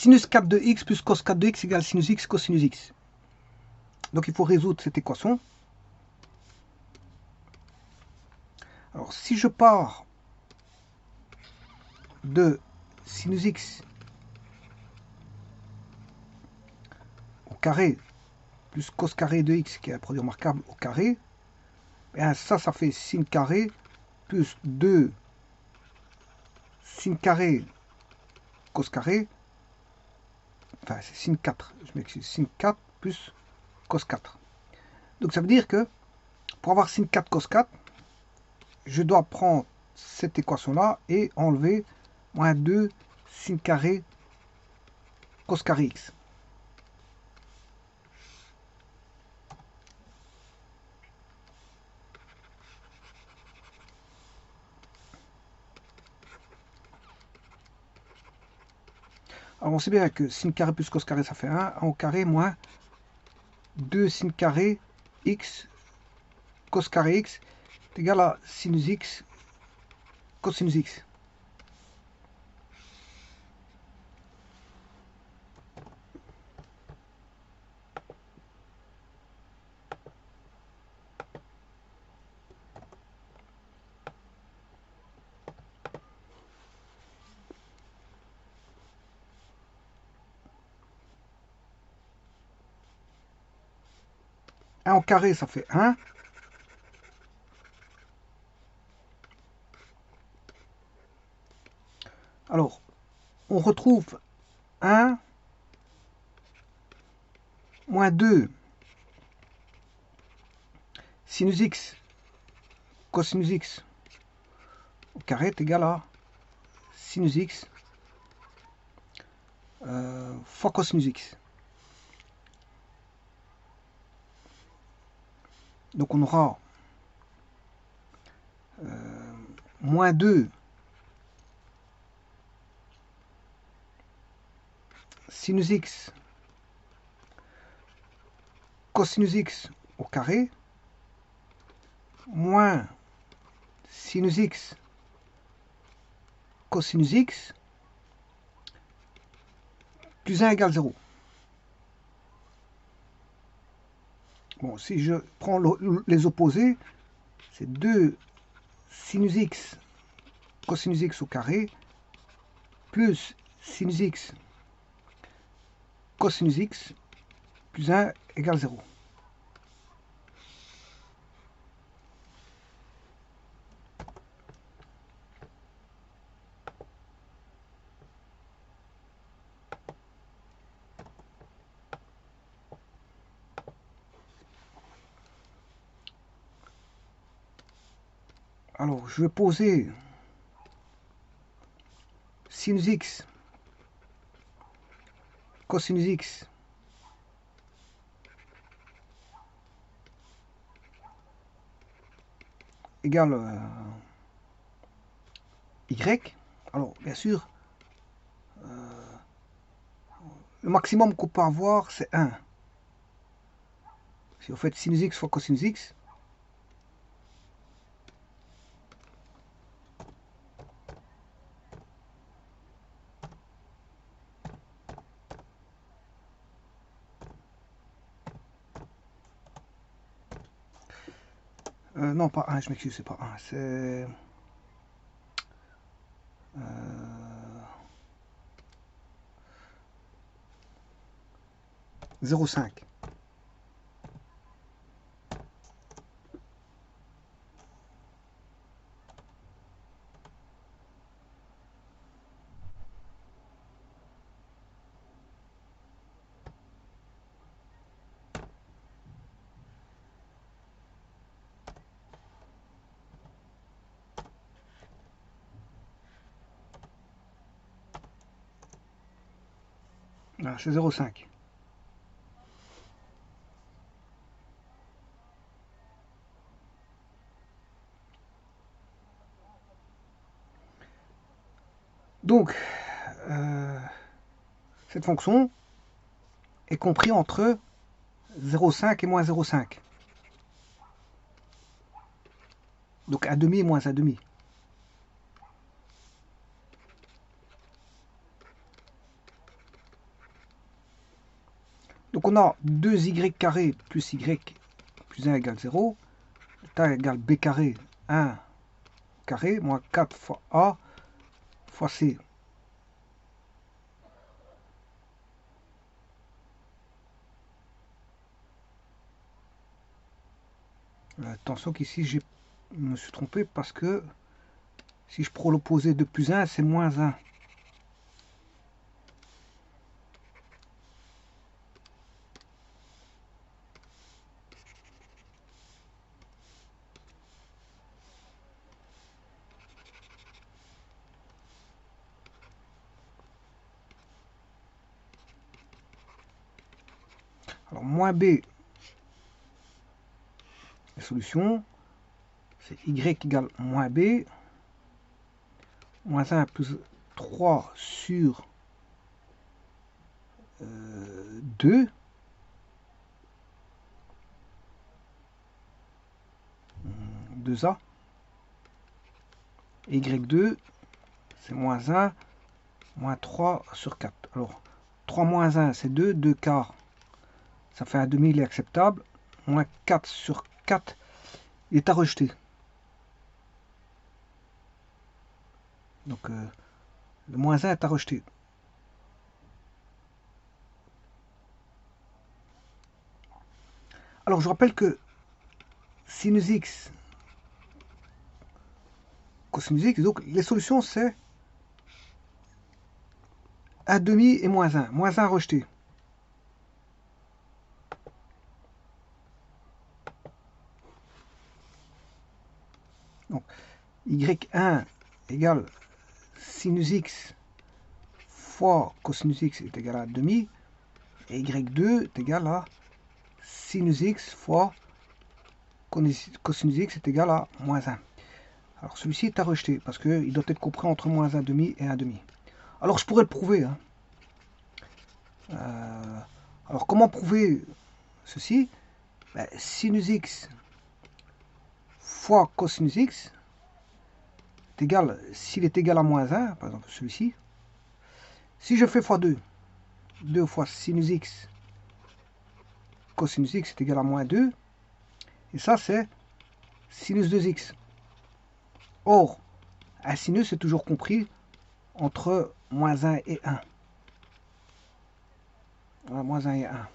Sinus 4 de x plus cos 4 de x égale sinus x cosinus x. Donc il faut résoudre cette équation. Alors si je pars de sinus x au carré plus cos carré de x, qui est un produit remarquable au carré, bien ça fait sin carré plus 2 sin carré cos carré, enfin c'est sin 4, je m'excuse, sin 4 plus cos 4. Donc ça veut dire que pour avoir sin 4 cos 4, je dois prendre cette équation-là et enlever moins 2 sin carré cos carré x. Alors on sait bien que sin carré plus cos carré ça fait 1, 1 au carré moins 2 sin carré x cos carré x est égal à sinus x cosinus x. Un au carré ça fait 1. Alors, on retrouve 1 moins 2 sinus x cosinus x au carré est égal à sinus x fois cosinus x. Donc on aura moins 2 sinus x cosinus x au carré moins sinus x cosinus x plus 1 égale 0. Bon, si je prends les opposés, c'est 2 sinus x cosinus x au carré plus sinus x cosinus x plus 1 égale 0. Alors, je vais poser sinus x cosinus x égale y. Alors, bien sûr, le maximum qu'on peut avoir, c'est 1. Si vous faites sinus x fois cosinus x, non, pas 1, je m'excuse, c'est pas 1, c'est 0,5. Voilà, c'est 0,5. Donc, cette fonction est comprise entre 0,5 et moins 0,5. Donc 1,5 et moins 1,5. Donc on a 2y carré plus y plus 1 égale 0. A égale b carré 1 carré moins 4 fois a fois c. Attention qu'ici je me suis trompé parce que si je prends l'opposé de plus 1, c'est moins 1. Alors moins b, la solution, c'est y égale moins b, moins 1 plus 3 sur 2, a et y2, c'est moins 1, moins 3 sur 4. Alors, 3 moins 1, c'est 2, 2 quarts, ça fait un demi, il est acceptable, moins 4 sur 4, il est à rejeter. Donc, le moins 1 est à rejeter. Alors, je rappelle que sinus x, cosinus x, donc les solutions, c'est 1 demi et moins 1. Moins 1 rejeté. Donc, y1 égale sinus x fois cosinus x est égal à 1 demi. Et y2 est égal à sinus x fois cosinus x est égal à moins 1. Alors celui-ci est à rejeter parce qu'il doit être compris entre moins 1 demi et 1 demi. Alors je pourrais le prouver. Hein. Alors comment prouver ceci? Ben, sinus x fois cosinus x est égal, s'il est égal à moins 1, par exemple celui-ci, si je fais fois 2, 2 fois sinus x cosinus x est égal à moins 2, et ça c'est sinus 2x. Or, un sinus est toujours compris entre moins 1 et 1. Voilà, moins 1 et 1.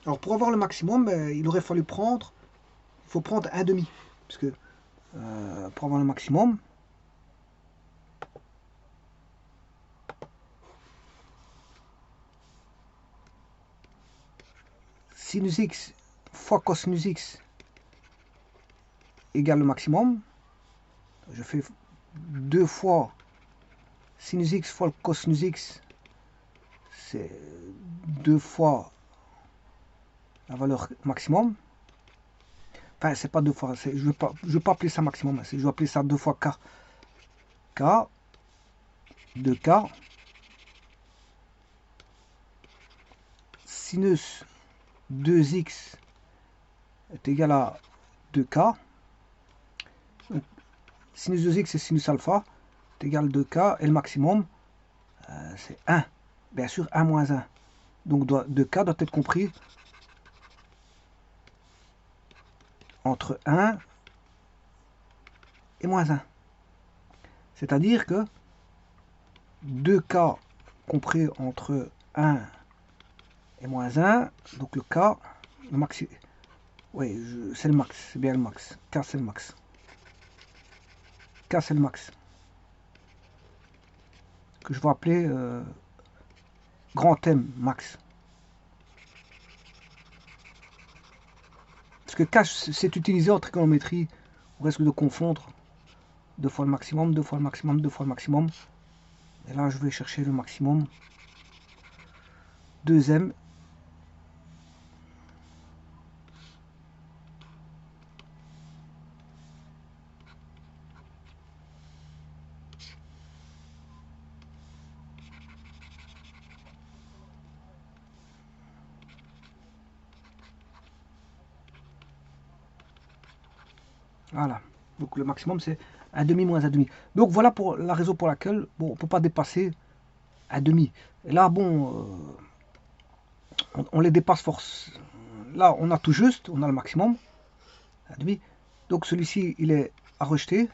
Alors pour avoir le maximum, il aurait fallu prendre, il faut prendre 1 demi, parce que pour avoir le maximum, sinus x fois cosinus x égale le maximum. Je fais 2 fois sinus x fois le cosinus x, c'est 2 fois la valeur maximum. Enfin, c'est pas 2 fois, je ne veux pas appeler ça maximum, je vais appeler ça 2 fois k. K, 2k, sinus 2x est égal à 2k. Donc, sinus 2x et sinus alpha est égal à 2k, et le maximum, c'est 1. Bien sûr, 1 moins 1. Donc 2k doit être compris entre 1 et moins 1. C'est-à-dire que 2k compris entre 1 et moins 1, donc le k, le maxi, oui, c'est le max, c'est bien le max. K c'est le max. K c'est le max. Que je vais appeler grand M max. Parce que K c'est utilisé en trigonométrie, on risque de confondre 2 fois le maximum, 2 fois le maximum, 2 fois le maximum. Et là je vais chercher le maximum. 2M. Voilà. Donc le maximum c'est 1 demi moins 1 demi. Donc voilà pour la raison pour laquelle bon, on ne peut pas dépasser 1,5. Et là, bon, on les dépasse force. Là, on a tout juste, on a le maximum. 1,5. Donc celui-ci, il est à rejeter.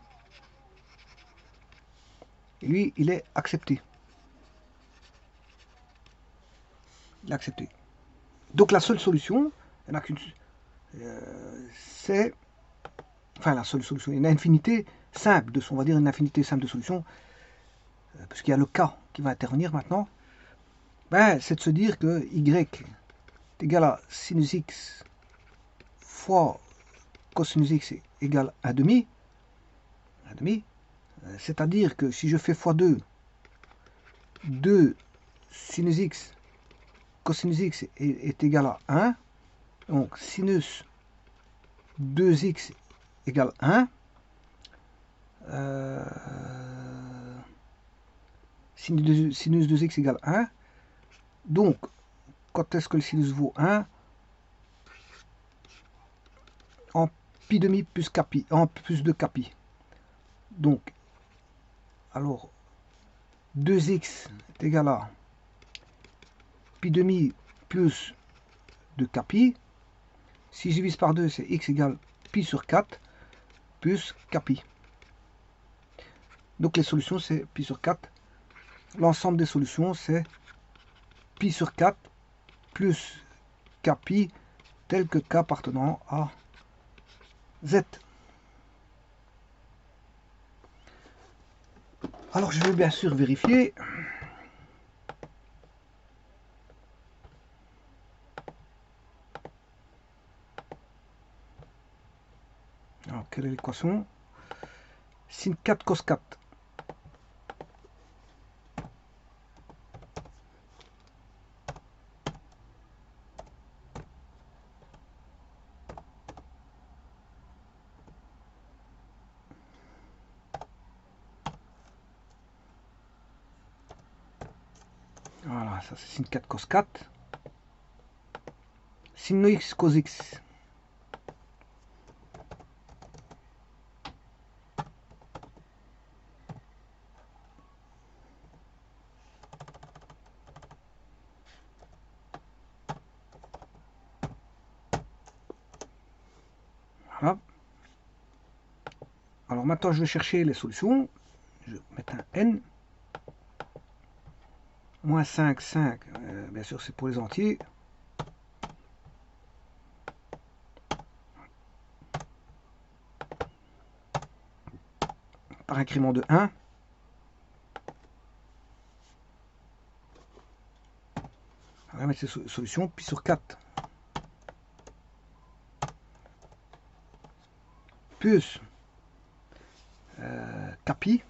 Et lui, il est accepté. Il est accepté. Donc la seule solution, il n'y en a qu'une, c'est... Enfin, la seule solution, il y a une infinité simple on va dire une infinité simple de solutions, puisqu'il y a le cas qui va intervenir maintenant. Ben, c'est de se dire que y est égal à sinus x fois cosinus x est égal à 1,5. C'est-à-dire que si je fais x2, 2 sinus x cosinus x est égal à 1. Donc sinus 2x égale 1. Sinus 2x égale 1. Donc, quand est-ce que le sinus vaut 1? En pi demi plus capi, en plus de capi. Donc, alors, 2x est égal à pi demi plus de capi. Si je divise par 2, c'est x égale pi sur 4 plus capi. Donc les solutions, c'est pi sur 4. L'ensemble des solutions, c'est pi sur 4 plus capi tel que k appartenant à z. Alors je vais bien sûr vérifier. Alors quelle est l'équation? Sin 4 cos 4. Voilà, ça c'est sin 4 cos 4. Sin x cos x. Voilà. Alors maintenant je vais chercher les solutions. Je vais mettre un n. Moins 5, 5, bien sûr c'est pour les entiers. Par incrément de 1. On va mettre ces solutions, pi sur 4 plus capi.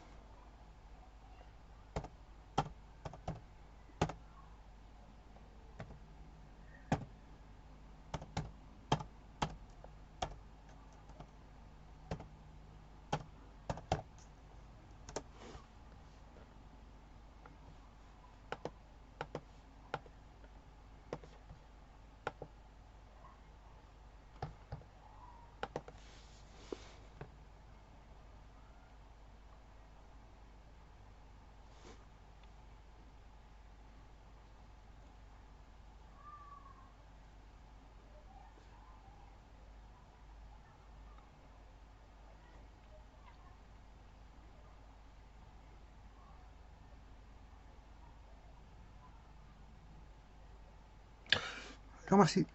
Je vous remercie.